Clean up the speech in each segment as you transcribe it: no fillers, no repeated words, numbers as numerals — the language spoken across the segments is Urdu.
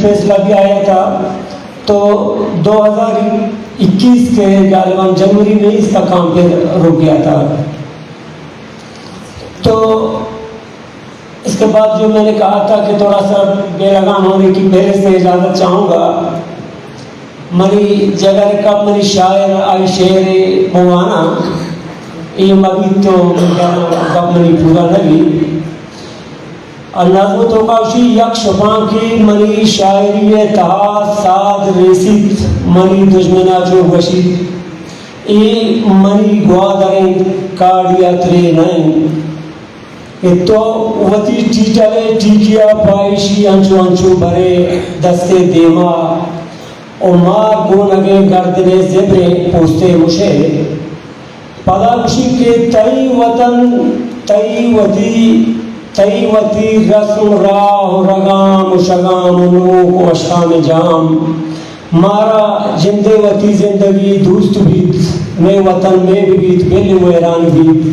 فیصلہ بھی آیا تھا، تو 2021 کے غالباً جنوری میں اس کا کام پھر رک گیا تھا۔ تو اس کے بعد جو میں نے کہا تھا کہ تھوڑا سا بے لگام ہونے کی پہلے سے اجازت چاہوں گا، منی جگہ کب منی شاعر آئی شعر موانا یہ مبی تو کب منی پورا نبی نظم تو کاشی یک شفاں کی منی شاعری تہا ساد ریسید منی دشمنا جو بشید ای منی گوادریں کاڑیا ترے نائیں تو وتی ٹیٹرے ٹیکیا پائشی انچو انچو بھرے دستے دیما او مار گونگے گردنے زبرے پوستے مشے پدا مشی کے تئی وطن تئی وتی رسم راہ رگام شگام نوک و اشام جام مارا جندے وتی زندگی دوست بیت میں وطن میں بیت بل ویران بیت۔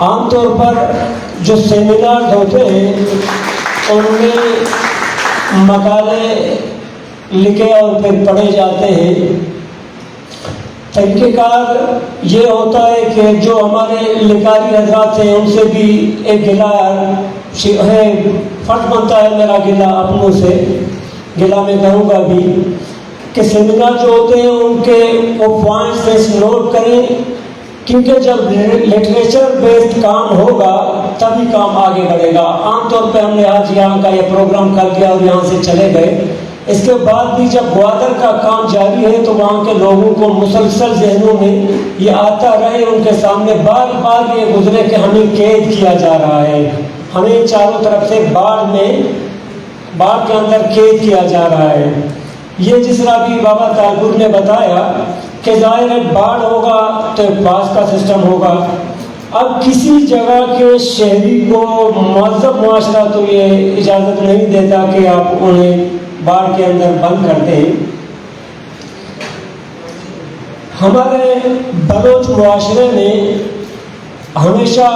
عام طور پر جو سیمینار ہوتے ہیں ان میں مقالے لکھے اور پھر پڑھے جاتے ہیں۔ طریقہ کار یہ ہوتا ہے کہ جو ہمارے لکھاری حضرات ہیں ان سے بھی ایک گلہ ہے، فرض بنتا ہے میرا گلہ اپنوں سے، گلہ میں کہوں گا بھی کہ سیمینار جو ہوتے ہیں ان کے وہ پوائنٹس نوٹ کریں، کیونکہ جب لٹریچر بیسڈ کام ہوگا تبھی کام آگے بڑھے گا۔ عام طور پہ ہم نے آج یہاں کا یہ پروگرام کر دیا اور یہاں سے چلے گئے، اس کے بعد بھی جب گوادر کا کام جاری ہے تو وہاں کے لوگوں کو مسلسل ذہنوں میں یہ آتا رہے، ان کے سامنے بار بار یہ گزرے کہ ہمیں قید کیا جا رہا ہے، ہمیں چاروں طرف سے باڑ کے اندر قید کیا جا رہا ہے۔ یہ جس طرح بھی بابا طالپور نے بتایا کہ ظاہر ہے باڑ ہوگا تو پاس کا سسٹم ہوگا۔ اب کسی جگہ کے شہری کو مہذب معاشرہ تو یہ اجازت نہیں دیتا کہ آپ انہیں باڑ کے اندر بند کر دیں۔ ہمارے بلوچ معاشرے میں ہمیشہ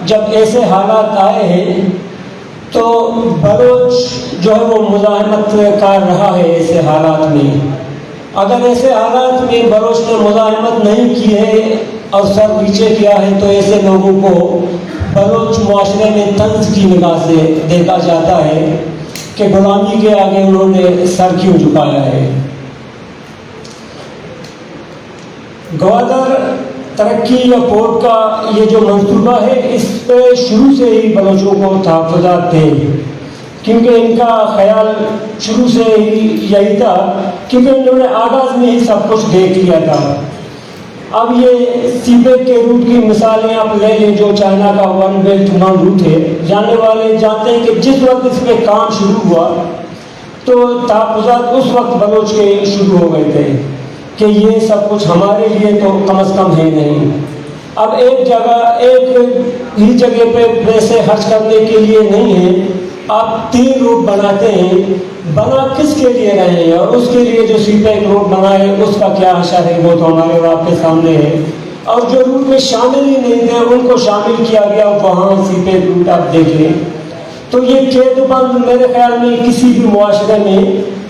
جب ایسے حالات آئے ہیں تو بلوچ جو ہے وہ مزاحمت کار رہا ہے ایسے حالات میں۔ اگر ایسے حالات میں بلوچ نے مزاحمت نہیں کی ہے اور سر نیچے کیا ہے تو ایسے لوگوں کو بلوچ معاشرے میں طنز کی نگاہ سے دیکھا جاتا ہے کہ غلامی کے آگے انہوں نے سر کیوں جھکایا ہے۔ گوادر ترقی یا پورٹ کا یہ جو منصوبہ ہے اس پہ شروع سے ہی بلوچوں کو تحفظات تھے، کیونکہ ان کا خیال شروع سے ہی یہی تھا، کیونکہ انہوں نے آغاز میں ہی سب کچھ دیکھ لیا تھا۔ اب یہ سی پیک کے روٹ کی مثالیں آپ لے لیں جو چائنا کا ون بیلٹ ون روٹ ہے، جاننے والے جانتے ہیں کہ جس وقت اس پہ کام شروع ہوا تو تحفظات اس وقت بلوچ کے شروع ہو گئے تھے کہ یہ سب کچھ ہمارے لیے تو کم از کم ہے نہیں۔ اب ایک ہی جگہ پہ پیسے خرچ کرنے کے لیے نہیں ہے، آپ 3 روٹ بناتے ہیں، بنا کس کے لیے رہے ہیں اور اس کے لیے جو سی پیک روٹ بنائے اس کا کیا اشر ہے وہ تو ہمارے اور آپ کے سامنے ہے، اور جو روٹ میں شامل ہی نہیں تھے ان کو شامل کیا گیا، وہاں سی پیک روٹ آپ دیکھ لیں۔ تو یہ قید بند میرے خیال میں کسی بھی معاشرے میں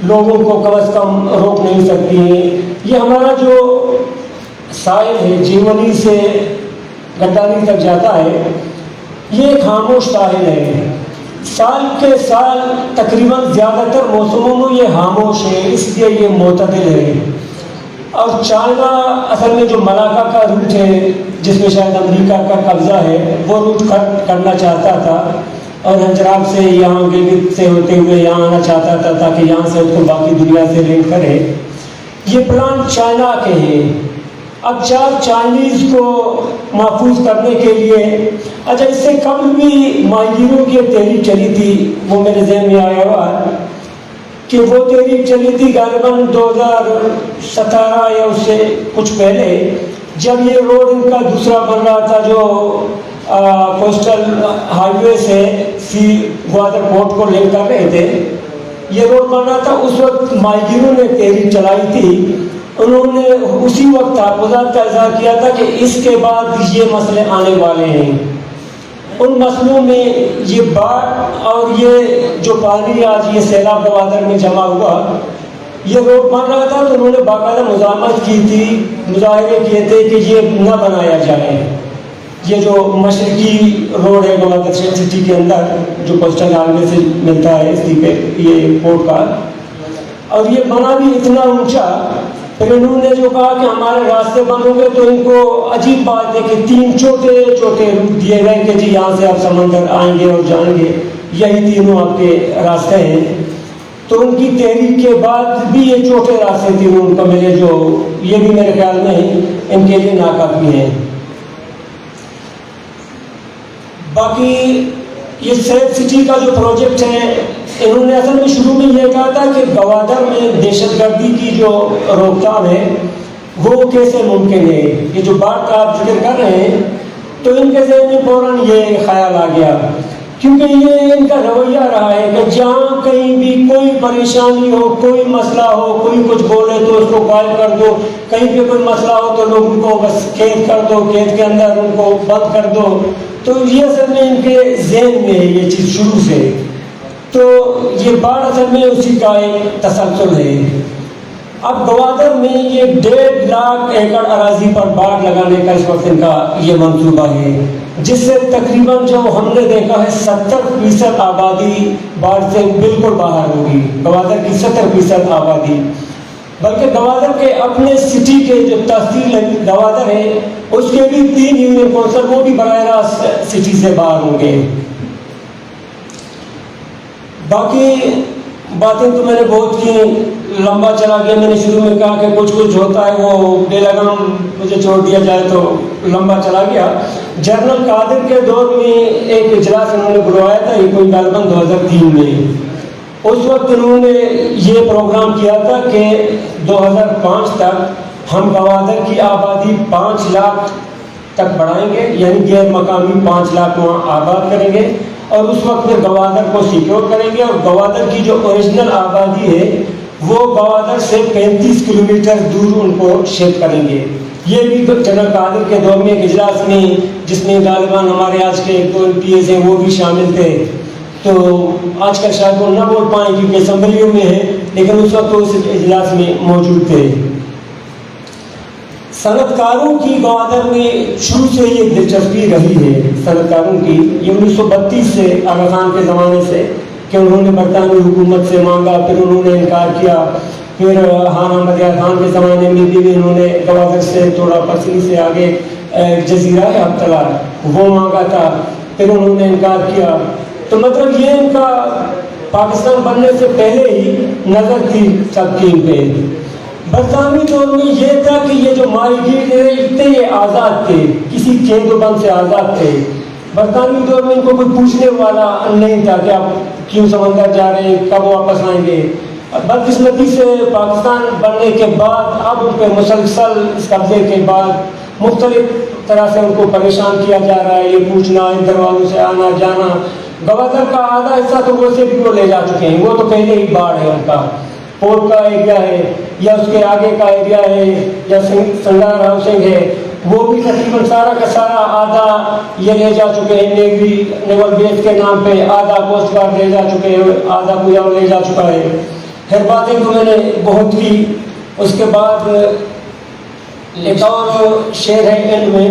لوگوں کو کم از کم روک نہیں سکتی ہے۔ یہ ہمارا جو سائل ہے جیونی سے گداری تک جاتا ہے، یہ ایک خاموش ساحل ہے، سال کے سال تقریباً زیادہ تر موسموں میں یہ خاموش ہے، اس لیے یہ معتدل ہے۔ اور چائنا اصل میں جو ملاکا کا روٹ ہے جس میں شاید امریکہ کا قبضہ ہے وہ روٹ کرنا چاہتا تھا اور ہنجراب سے یہاں گلگت سے ہوتے ہوئے یہاں آنا چاہتا تھا تاکہ یہاں سے اس کو باقی دنیا سے لنک کرے۔ یہ پلان چائنا کے ہیں۔ اب 4 چائنیز کو محفوظ کرنے کے لیے اچھا اس سے قبل بھی ماہیگیروں کی تحریک چلی تھی، وہ میرے ذہن میں آیا ہوا کہ وہ تحریک چلی تھی غالباً 2017 یا اس سے کچھ پہلے، جب یہ روڈ ان کا دوسرا بن رہا تھا جو کوسٹل ہائی وے سے گوادر پورٹ کو لنک کر رہے تھے، یہ روڈ بن رہا تھا۔ اس وقت ماہیگیروں نے تحریک چلائی تھی، انہوں نے اسی وقت تحفظات کا اظہار کیا تھا کہ اس کے بعد یہ مسئلے آنے والے ہیں، ان مسئلوں میں یہ باڑھ اور یہ جو پانی آج یہ سیلاب گوادر میں جمع ہوا یہ روڈ بن رہا تھا، تو انہوں نے باقاعدہ مزاحمت کی تھی، مظاہرے کیے تھے کہ یہ نہ بنایا جائے. یہ جو مشرقی روڈ ہے گوادر سٹی کے اندر جو کوسٹل ہائی وے سے ملتا ہے اسی پہ یہ پورٹ کا، اور یہ بنا بھی اتنا اونچا. پھر انہوں نے جو کہا کہ ہمارے راستے بند ہوں گے، تو ان کو عجیب بات ہے کہ 3 چھوٹے چھوٹے روٹ دیے گئے کہ جی یہاں سے آپ سمندر آئیں گے اور جائیں گے، یہی تینوں آپ کے راستے ہیں. تو ان کی تحریک کے بعد بھی یہ چھوٹے راستے تینوں ان کو ملے، جو یہ بھی میرے خیال میں ان کے لیے ناکافی ہیں. باقی یہ سیف سٹی کا جو پروجیکٹ ہے، انہوں نے اصل میں شروع میں یہ کہا تھا کہ گوادر میں دہشت گردی کی جو روک تھام ہے وہ کیسے ممکن ہے. یہ جو بات کا آپ ذکر کر رہے ہیں تو ان کے ذہن میں فوراً یہ خیال آ گیا، کیونکہ یہ ان کا رویہ رہا ہے کہ جہاں کہیں بھی کوئی پریشانی ہو، کوئی مسئلہ ہو، کوئی کچھ بولے تو اس کو غائب کر دو، کہیں پہ کوئی مسئلہ ہو تو لوگوں کو بس قید کر دو، قید کے اندر ان کو بند کر دو. تو یہ اصل میں ان کے ذہن میں ہے یہ چیز شروع سے. تو یہ باڑھ اصل میں اسی کا ایک تسلسل ہے. اب گوادر میں یہ 1.5 لاکھ ایکڑ اراضی پر باڑھ لگانے کا اس وقت ان کا یہ منصوبہ ہے، جس سے تقریباً جو ہم نے دیکھا ہے 70% آبادی باڑھ سے بالکل باہر ہوگی. گوادر کی 70% آبادی، بلکہ گوادر کے اپنے سٹی کے جو تحصیل گوادر ہے اس کے بھی 3 یونین کونسل وہ بھی براہ راست سٹی سے باہر ہوں گے. باقی باتیں تو میں نے بہت کی، لمبا چلا گیا. میں نے شروع میں کہا کہ کچھ ہوتا ہے وہ بے لگام مجھے چھوڑ دیا جائے تو لمبا چلا گیا. جنرل قادر کے دور میں ایک اجلاس انہوں نے بلوایا تھا، یہ کوئی غالباً 2003 میں. اس وقت انہوں نے یہ پروگرام کیا تھا کہ 2005 تک ہم گوادر کی آبادی 5 لاکھ تک بڑھائیں گے، یعنی غیر مقامی 5 لاکھ وہاں آباد کریں گے، اور اس وقت پھر گوادر کو سیکیور کریں گے. اور گوادر کی جو اوریجنل آبادی ہے وہ گوادر سے 35 کلومیٹر دور ان کو شفٹ کریں گے. یہ بھی جنرل قادر کے دور میں ایک اجلاس میں، جس میں غالباً ہمارے آج کے 2 MPs ہیں وہ بھی شامل تھے. تو آج کل شاید وہ نہ بول پائیں کیونکہ اسمبلیوں میں ہے، لیکن اس وقت وہ اس اجلاس میں موجود تھے. صنعت کاروں کی گوادر میں شروع سے یہ دلچسپی رہی ہے. صنعت کاروں کی یہ 1932 سے آغا خان کے زمانے سے کہ انہوں نے برطانوی حکومت سے مانگا، پھر انہوں نے انکار کیا. پھر خان احمد یار خان کے زمانے میں بھی انہوں نے گوادر سے تھوڑا پسلی سے آگے جزیرہ ہے ابتلار وہ مانگا تھا، پھر انہوں نے انکار کیا. تو مطلب یہ ان کا پاکستان بننے سے پہلے ہی نظر تھی تبکین پہ. برطانوی دور میں یہ تھا کہ یہ جو ماہی گیر اتنے یہ آزاد تھے، کسی قید و بند سے آزاد تھے. برطانوی دور میں ان کو کوئی پوچھنے والا نہیں تھا کہ آپ کیوں سمندر جا رہے ہیں، کب واپس آئیں گے. بدقسمتی سے پاکستان بننے کے بعد اب ان پہ مسلسل اس قبضے کے بعد مختلف طرح سے ان کو پریشان کیا جا رہا ہے. یہ پوچھنا، ان دروازوں سے آنا جانا. گوادر کا آدھا حصہ تو وہ سے بھی وہ لے جا چکے ہیں، وہ تو پہلے ہی باڑھ ہے ان کا. پورٹ کا ایریا ہے یا اس کے آگے کا ایریا ہے یا سنگار ہاؤسنگ ہے، وہ بھی تقریباً سارا کا سارا آدھا یہ لے جا چکے ہیں. نیوی نیول بیس کے نام پہ آدھا کوسٹ گارڈ لے جا چکے ہیں، آدھا کوئی اور لے جا چکا ہے. پھر باتیں تو میں نے بہت کی. اس کے بعد ایک اور شعر ہے اینڈ میں،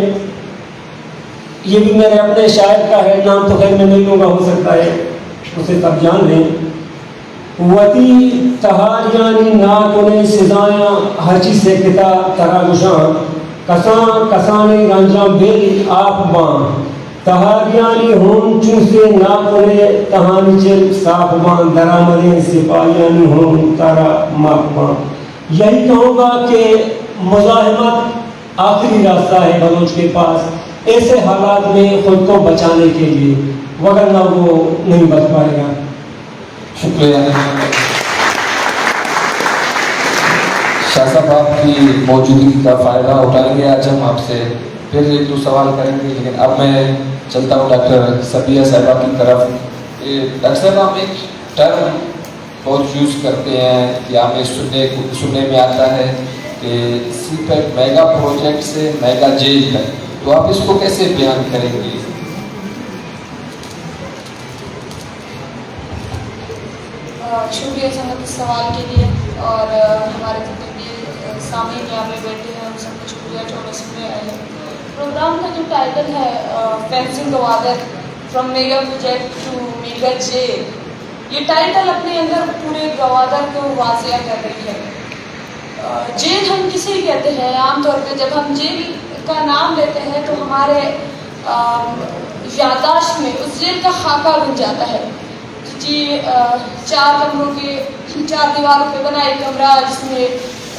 یہ بھی میرے اپنے شاعر کا ہے، نام تو خیر میں نہیں لوں گا، ہو سکتا ہے اسے سب جان لیں. وتی تہاریانی ناکنے سزایاں ہر چیز سے کتا ترا گشاں کساں کسانے رنجاں بل آپ باں تہاریانی ہون چون سے ناکنے تہانی چل صاف باں درامدیں سپاہیانی ہون تارا ماک باں. یہی کہوں گا کہ مزاحمت آخری راستہ ہے بلوچ کے پاس ایسے حالات میں خود کو بچانے کے لیے، وگرنہ وہ نہیں بچ پائے گا. شکریہ. شاہ صاحب آپ کی موجودگی کا فائدہ اٹھائیں گے. آج ہم آپ سے پھر 1-2 سوال کریں گے، لیکن اب میں چلتا ہوں ڈاکٹر صفیہ صاحبہ کی طرف. ڈاکٹر صاحب ہم ایک ٹرم بہت یوز کرتے ہیں کہ ہمیں سننے میں آتا ہے کہ سی پیک میگا پروجیکٹ سے میگا جیل ہے، تو آپ اس کو کیسے بیان کریں گے؟ شکریہ سنگت اس سوال کے لیے، اور ہمارے جتنے سامعین یہاں پہ بیٹھے ہیں ان سب کو شکریہ جو ہمیں سننے آئے ہیں۔ پروگرام کا جو ٹائٹل ہے fencing Gwadar from mega project to mega jail, یہ ٹائٹل اپنے اندر پورے گوادر کو واضح کر رہی ہے۔ جیل ہم کسے کہتے ہیں؟ عام طور پہ جب ہم جیل کا نام لیتے ہیں تو ہمارے یادداشت میں اس جیل کا خاکہ بن جاتا ہے۔ جی 4 کمروں کے 4 دیواروں پہ بنا ایک کمرہ جس میں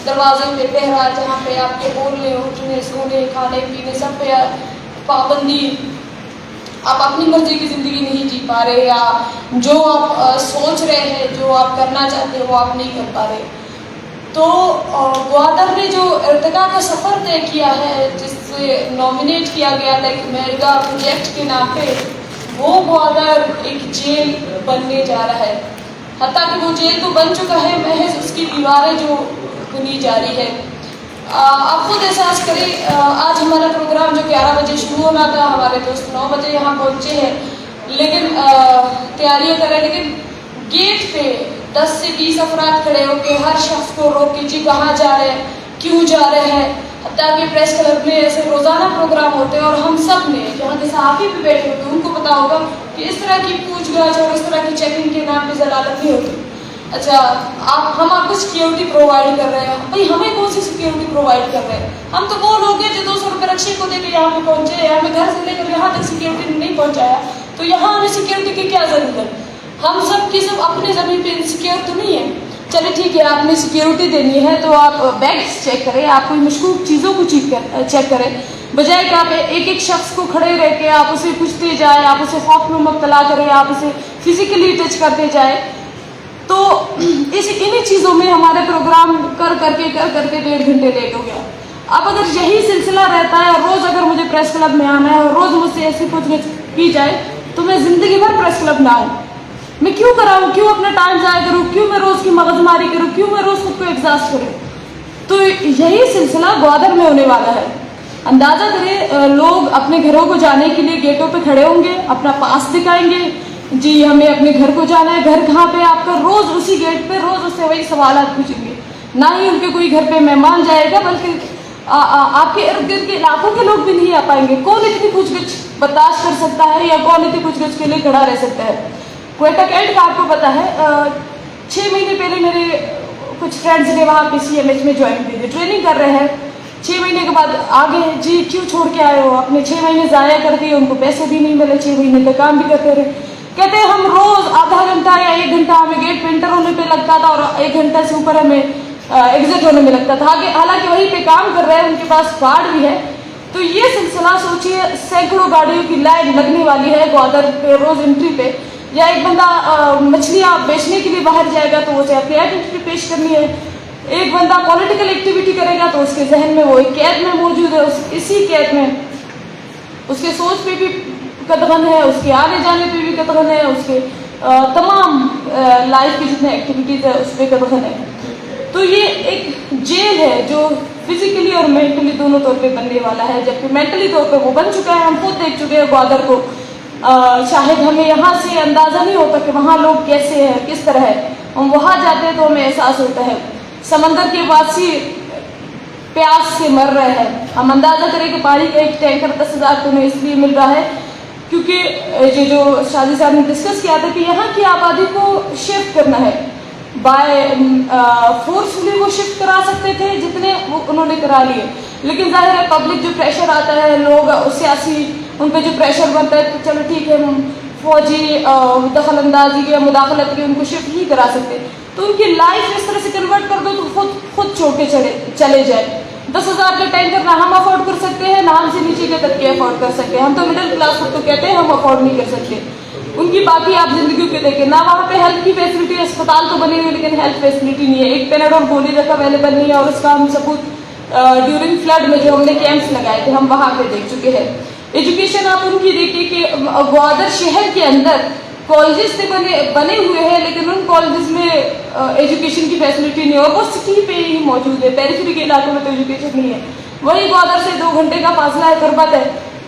دروازے پہ پہرا، جہاں پہ آپ کے بولنے اٹھنے سونے کھانے پینے سب پہ پابندی، آپ اپنی مرضی کی زندگی نہیں جی پا رہے، یا جو آپ سوچ رہے ہیں جو آپ کرنا چاہتے ہیں وہ آپ نہیں کر پا رہے۔ تو گوادر نے جو ارتقاء کا سفر طے کیا ہے، جس سے نامینیٹ کیا گیا تھا ایک میگا پروجیکٹ کے نام پہ، وہ گوادر ایک جیل بننے جا رہا ہے۔ حتیٰ کہ وہ جیل تو بن چکا ہے، محض اس کی دیواریں جو بنی جا رہی ہے۔ آپ خود احساس کریں، آج ہمارا پروگرام جو 11 بجے شروع ہونا تھا، ہمارے دوست 9 بجے یہاں پہنچے ہیں، لیکن تیاریاں کر رہے ہیں، لیکن گیٹ پہ 10 سے 20 افراد کھڑے ہو کے ہر شخص کو روک کے جی کہاں جا رہے ہیں، کیوں جا رہے ہیں۔ حتیٰ کہ پریس کلب میں ایسے روزانہ پروگرام ہوتے ہیں اور ہم سب نے جہاں کے صحافی بھی بیٹھے ہوتے ہیں ان کو پتا ہوگا کہ اس طرح کی پوچھ گچھ اور اس طرح کی چیکنگ کے نام پہ ضلالت نہیں ہوتی۔ اچھا ہم آپ کو سیکیورٹی پرووائڈ کر رہے ہیں، بھائی ہمیں کون سی سیکیورٹی پرووائڈ کر رہے ہیں؟ ہم تو وہ لوگ ہیں جو 200 روپے رکشے کو دے کے یہاں پہ پہنچے ہیں، ہمیں گھر سے لے کر یہاں تک سیکیورٹی نہیں پہنچایا، تو یہاں ہمیں سیکیورٹی کی کیا ضرورت؟ ہم سب کی سب اپنے زمین پہ انسیکیور تو نہیں ہے۔ چلے ٹھیک ہے، آپ نے سیکیورٹی دینی ہے تو آپ بیگس چیک کریں، آپ کوئی مشکوک چیزوں کو چیک کریں، بجائے کہ آپ ایک ایک شخص کو کھڑے رہ کے آپ اسے پوچھتے جائیں، آپ اسے خوف میں مبتلا کریں، آپ اسے فزیکلی ٹچ کرتے جائیں۔ تو انہی چیزوں میں ہمارے پروگرام کر کے 1.5 گھنٹے لیٹ ہو گیا۔ اب اگر یہی سلسلہ رہتا ہے اور روز اگر مجھے پریس کلب میں آنا ہے اور روز مجھ سے ایسی پوچھ گچھ کی جائے تو میں زندگی بھر پریس کلب نہ آؤں۔ میں کیوں کراؤں؟ کیوں اپنا ٹائم ضائع کروں؟ کیوں میں روز کی مغز ماری کروں؟ کیوں میں روز خود کو ایگزاسٹ کروں؟ تو یہی سلسلہ گوادر میں ہونے والا ہے۔ اندازہ کریں، لوگ اپنے گھروں کو جانے کے لیے گیٹوں پہ کھڑے ہوں گے، اپنا پاس دکھائیں گے، جی ہمیں اپنے گھر کو جانا ہے، گھر کہاں پہ آپ کا، روز اسی گیٹ پہ روز اس سے وہی سوالات پوچھیں گے۔ نہ ہی ان کے کوئی گھر پہ مہمان جائے گا، بلکہ آپ کے ارد گرد کے علاقوں کے لوگ بھی نہیں آ پائیں گے۔ کون اتنی پوچھ گچھ برداشت کر سکتا ہے یا کون اتنی پوچھ گچھ کے لیے کھڑا رہ سکتا ہے؟ کوئٹہ کینٹ کا آپ کو پتا ہے، 6 مہینے پہلے میرے کچھ فرینڈز نے وہاں پی سی ایم ایچ میں جوائن کی تھی، ٹریننگ کر رہے ہیں۔ 6 مہینے کے بعد آگے جی کیوں چھوڑ کے آئے ہو؟ اپنے 6 مہینے ضائع کر دیے، ان کو پیسے بھی نہیں ملے، 6 مہینے تک کام بھی کرتے رہے۔ کہتے ہیں ہم روز آدھا گھنٹہ یا 1 گھنٹہ ہمیں گیٹ پہ انٹر ہونے پہ لگتا تھا اور 1 گھنٹہ سے اوپر ہمیں ایگزٹ ہونے میں لگتا تھا، حالانکہ وہیں پہ کام کر رہے ہیں، ان کے پاس کارڈ بھی ہے۔ تو یہ سلسلہ سوچیے، سینکڑوں گاڑیوں کی لائن لگنے والی ہے گوادر پہ روز انٹری پہ، یا ایک بندہ مچھلیاں بیچنے کے لیے باہر جائے گا تو اسے اپنی آئیڈینٹی پیش کرنی ہے، ایک بندہ پولیٹیکل ایکٹیویٹی کرے گا تو اس کے ذہن میں وہ ایک قید میں موجود ہے، اسی قید میں اس کے سوچ پہ بھی قدغن ہے، اس کے آنے جانے پہ بھی قدغن ہے، اس کے تمام لائف کی جتنے ایکٹیویٹیز ہیں اس پہ قدغن ہے۔ تو یہ ایک جیل ہے جو فزیکلی اور مینٹلی دونوں طور پہ بننے والا ہے، جبکہ مینٹلی طور پہ وہ بن چکا ہے، ہم خود دیکھ چکے ہیں گوادر کو۔ شاید ہمیں یہاں سے اندازہ نہیں ہوتا کہ وہاں لوگ کیسے ہیں، کس طرح ہے، ہم وہاں جاتے ہیں تو ہمیں احساس ہوتا ہے۔ سمندر کے واسی پیاس سے مر رہے ہیں، ہم اندازہ کریں کہ پانی کا ایک ٹینکر 10,000 تو ہمیں اس لیے مل رہا ہے کیونکہ یہ جو شادی صاحب نے ڈسکس کیا تھا کہ یہاں کی آبادی کو شفٹ کرنا ہے، بائی فورسفلی وہ شفٹ کرا سکتے تھے جتنے وہ انہوں نے کرا لیے، لیکن ظاہر ہے پبلک جو پریشر آتا ہے، لوگ سیاسی ان پہ جو پریشر بنتا ہے تو چلو ٹھیک ہے ہم فوجی دخل اندازی یا مداخلت کی ان کو شفٹ نہیں کرا سکتے، تو ان کی لائف اس طرح سے کنورٹ کر دو تو خود چھوڑ کے چلے جائے۔ 10,000 کا ٹینکر نہ ہم افورڈ کر سکتے ہیں، نہ ہم سے نیچے کے طبقے افورڈ کر سکتے ہیں، ہم تو مڈل کلاس کو تو کہتے ہیں ہم افورڈ نہیں کر سکتے۔ ان کی باقی آپ زندگیوں کے دیکھیں، نہ وہاں پہ ہیلتھ کی فیسلٹی، اسپتال تو بنے ہوئے لیکن ہیلتھ فیسلٹی نہیں ہے، ایک پیناڈول گولی تک اویلیبل نہیں ہے، اور اس کا ہم ثبوت ڈیورنگ فلڈ میں جو ہم نے کیمپس لگائے تھے ہم وہاں پہ دیکھ چکے ہیں۔ ایجوکیشن آپ ان کی دیکھیے کہ گوادر شہر کے اندر کالجز سے بنے ہوئے ہیں لیکن ان کالجز میں ایجوکیشن کی فیسلٹی نہیں ہے، اور وہ سٹی پہ ہی موجود ہے، پیریفری کے علاقوں میں تو ایجوکیشن نہیں ہے۔ وہی گوادر سے 2 گھنٹے کا فاصلہ ہے تربت ہے،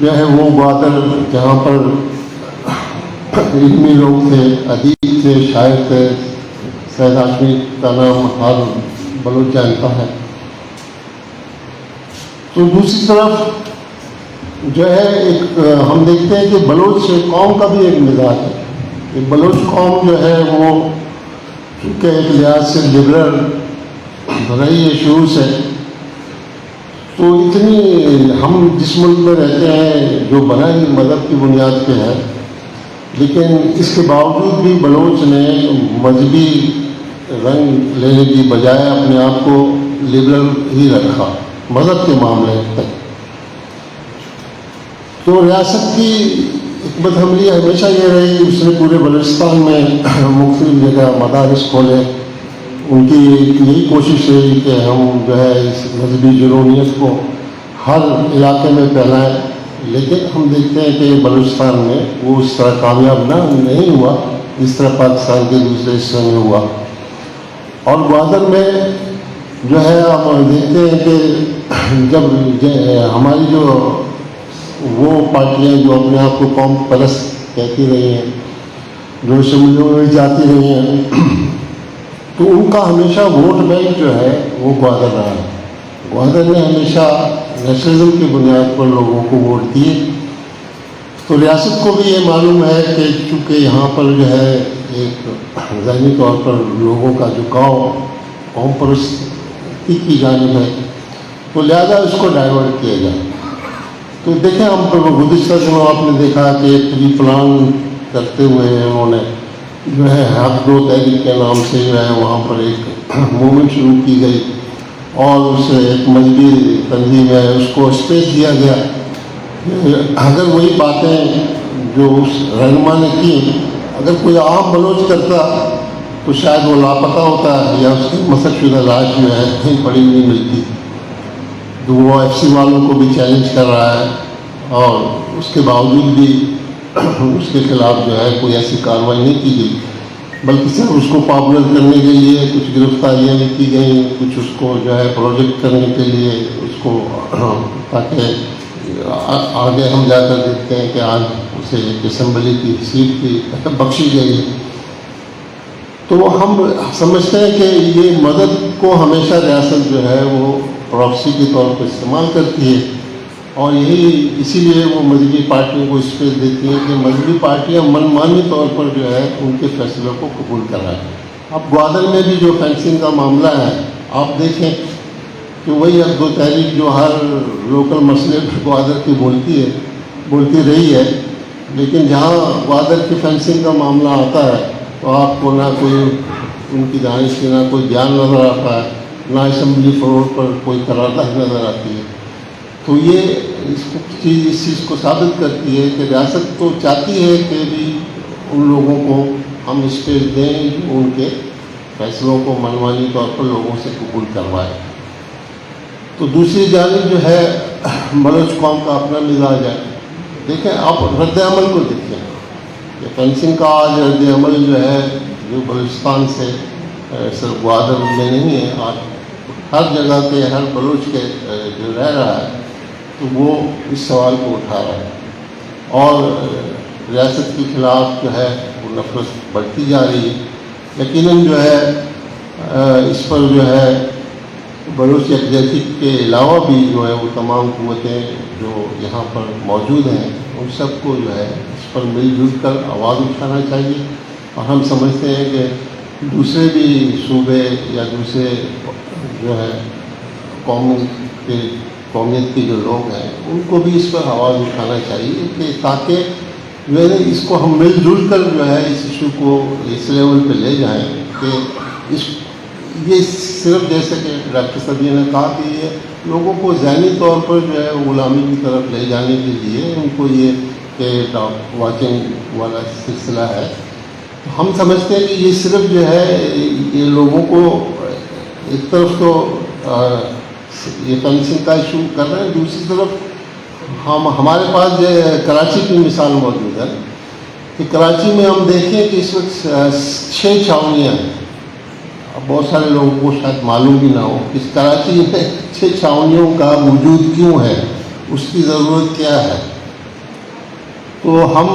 جو ہے وہ گوادر جہاں پر علمی لوگ تھے، ادیب تھے، شاعر تھے، سید ہاشمی کا نام ہر بلوچ جانتا ہے. تو دوسری طرف جو ہے ایک ہم دیکھتے ہیں کہ بلوچ قوم کا بھی ایک مزاج ہے. کہ بلوچ قوم جو ہے وہ چونکہ ایک لحاظ سے لبرل رہی ہے شروع سے، تو اتنی ہم جس ملک میں رہتے ہیں جو بنا ہی مذہب کی بنیاد پہ ہے، لیکن اس کے باوجود بھی بلوچ نے مذہبی رنگ لینے کی بجائے اپنے آپ کو لبرل ہی رکھا مذہب کے معاملے تک. تو ریاست کی حکمت عملی ہمیشہ یہ رہی کہ اس نے پورے بلوچستان میں مختلف جگہ مدارس کھولے. ان کی یہی کوشش رہی کہ ہم جو ہے اس مذہبی جنونیت کو ہر علاقے میں پھیلائیں، لیکن ہم دیکھتے ہیں کہ بلوچستان میں وہ اس طرح کامیاب نہیں ہوا جس طرح پاکستان کے دوسرے حصوں میں ہوا. اور گوادر میں جو ہے ہم دیکھتے ہیں کہ جب ہماری جو وہ پارٹیاں جو اپنے آپ کو قوم پرست کہتی رہی ہیں، جو اسمبلیوں میں جاتی رہی ہیں، تو ان کا ہمیشہ ووٹ بینک جو ہے وہ گوادر رہا ہے. گوادر نے ہمیشہ نیشنلزم کی بنیاد پر لوگوں کو ووٹ دیے. تو ریاست کو بھی یہ معلوم ہے کہ چونکہ یہاں پر جو ہے ایک ذہنی طور پر لوگوں کا جھکاؤ قوم پرستی کی جانب ہے، تو لہذا اس کو ڈائیورٹ کیا جائے. تو دیکھیں ہم گزشتہ دنوں آپ نے دیکھا کہ پری پلان کرتے ہوئے انہوں نے جو ہے حق دو تحریک کے نام سے جو ہے وہاں پر ایک موومنٹ شروع کی گئی، اور اس ایک مذہبی تنظیم ہے اس کو اسپیس دیا گیا. اگر وہی باتیں جو اس رہنما نے کی اگر کوئی عام بلوچ کرتا تو شاید وہ لاپتہ ہوتا ہے یا اس کی مسخ شدہ لاش جو ہے کہیں پڑی نہیں ملتی. تو وہ ایف سی والوں کو بھی چیلنج کر رہا ہے، اور اس کے باوجود بھی اس کے خلاف جو ہے کوئی ایسی کارروائی نہیں کی گئی، بلکہ صرف اس کو پاپولر کرنے کے لیے کچھ گرفتاریاں بھی کی گئیں، کچھ اس کو جو ہے پروجیکٹ کرنے کے لیے اس کو، تاکہ آگے ہم جا کر دیکھتے ہیں کہ آج اسے ایک اسمبلی کی سیٹ کی بخشی گئی. تو ہم سمجھتے ہیں کہ یہ مدد کو ہمیشہ ریاست جو ہے وہ پراکسی کے طور پر استعمال کرتی ہے، اور یہی اسی لیے وہ مذہبی پارٹیوں کو اسپیس دیتی ہیں کہ مذہبی پارٹیاں منمانی طور پر جو ہے ان کے فیصلوں کو قبول کر رہا ہے. اب گوادر میں بھی جو فینسنگ کا معاملہ ہے آپ دیکھیں کہ وہی حق دو تحریک جو ہر لوکل مسئلے پر گوادر کی بولتی رہی ہے، لیکن جہاں گوادر کی فینسنگ کا معاملہ آتا ہے تو آپ کو نہ کوئی ان کی دانش کی نہ کوئی بیان نظر آتا ہے، نہ اسمبلی فلور پر کوئی قرارداد نظر آتی ہے. تو یہ اس چیز کو ثابت کرتی ہے کہ ریاست تو چاہتی ہے کہ بھی ان لوگوں کو ہم اسپیس دیں جو ان کے فیصلوں کو منمانی طور پر لوگوں سے قبول کروائے. تو دوسری جانب جو ہے بلوچ قوم کا اپنا مزاج ہے. دیکھیں آپ رد عمل کو دیکھیں کہ فینسنگ کا آج رد عمل جو ہے جو بلوچستان سے صرف گوادر میں نہیں ہے، آج ہر جگہ کے ہر بلوچ کے جو رہ رہا ہے تو وہ اس سوال کو اٹھا رہا ہے، اور ریاست کے خلاف جو ہے وہ نفرت بڑھتی جا رہی ہے. یقیناً جو ہے اس پر جو ہے بلوچ یکجہتی کے علاوہ بھی جو ہے وہ تمام قوتیں جو یہاں پر موجود ہیں ان سب کو جو ہے اس پر مل جل کر آواز اٹھانا چاہیے. اور ہم سمجھتے ہیں کہ دوسرے بھی صوبے یا دوسرے جو ہے قومیت کے جو لوگ ہیں ان کو بھی اس پر آواز اٹھانا چاہیے کہ تاکہ جو ہے اس کو ہم مل جل کر جو ہے اس ایشو کو اس لیول پہ لے جائیں کہ یہ صرف جیسے کہ ڈاکٹر صدیق نے کہا کہ یہ لوگوں کو ذہنی طور پر جو ہے غلامی کی طرف لے جانے کے لیے ان کو یہ کہ واچنگ والا سلسلہ ہے. ہم سمجھتے ہیں کہ یہ صرف جو ہے یہ لوگوں کو ایک طرف تو یہ فینسنگ کا ایشو کر رہے ہیں، دوسری طرف ہمارے پاس جو کراچی کی مثال موجود ہے کہ کراچی میں ہم دیکھیں کہ اس وقت 6 چھاؤنیاں ہیں. اب بہت سارے لوگوں کو شاید معلوم بھی نہ ہو کہ اس کراچی میں 6 چھاؤنیوں کا وجود کیوں ہے، اس کی ضرورت کیا ہے. تو ہم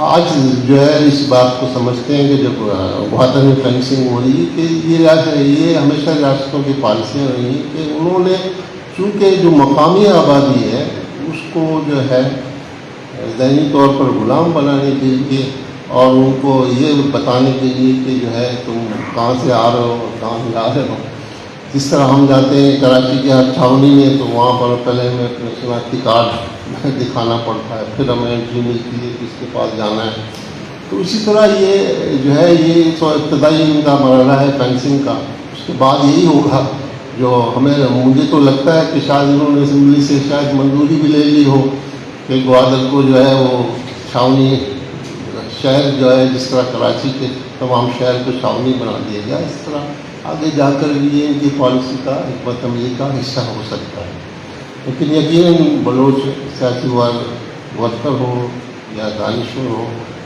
آج جو ہے اس بات کو سمجھتے ہیں کہ جب گوادر میں فینسنگ ہو رہی ہے کہ یہ ہمیشہ ریاستوں کی پالیسیاں رہی ہیں کہ انہوں نے چونکہ جو مقامی آبادی ہے اس کو جو ہے ذہنی طور پر غلام بنانے کے لیے اور ان کو یہ بتانے کے لیے کہ جو ہے تم کہاں سے آ رہے ہو کہاں سے آ رہے ہو. جس طرح ہم جاتے ہیں کراچی کے ہر چھاونی میں تو وہاں پر پہلے ہمیں اپنے شناختی کارڈ دکھانا پڑتا ہے, پھر ہمیں انٹری ملتی ہے کس کے پاس جانا ہے. تو اسی طرح یہ جو ہے یہ تو ابتدائی ان کا مرحلہ ہے فینسنگ کا. اس کے بعد یہی ہوگا جو مجھے تو لگتا ہے کہ شاید انہوں نے اسمبلی سے شاید منظوری بھی لے لی ہو کہ گوادر کو جو ہے وہ چھاونی شہر جو ہے جس طرح کراچی کے تمام شہر کو چھاونی بنا دیا گیا, اس طرح آگے جا کر یہ ان کی پالیسی کا حکمت عملی کا حصہ ہو سکتا ہے. لیکن یقیناً بلوچ سیاسی ورکر ہو یا دانشور ہو,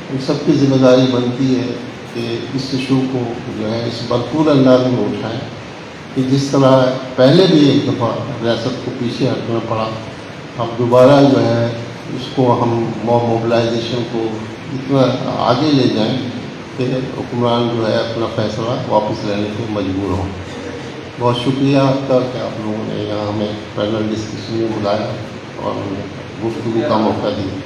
ان سب کی ذمہ داری بنتی ہے کہ اس ایشو کو جو ہے اس بھرپور انداز میں اٹھائیں کہ جس طرح پہلے بھی ایک دفعہ ریاست کو پیچھے ہٹنا پڑا, اب دوبارہ جو ہے اس کو ہم موبلائزیشن کو اتنا آگے لے جائیں کہ حکمران جو ہے اپنا فیصلہ واپس لینے کو مجبور ہوں. بہت شکریہ آپ کا کہ آپ لوگوں نے یہاں ہمیں پینل ڈسکشن میں بلایا اور ہمیں گفتگو کا موقع دیا.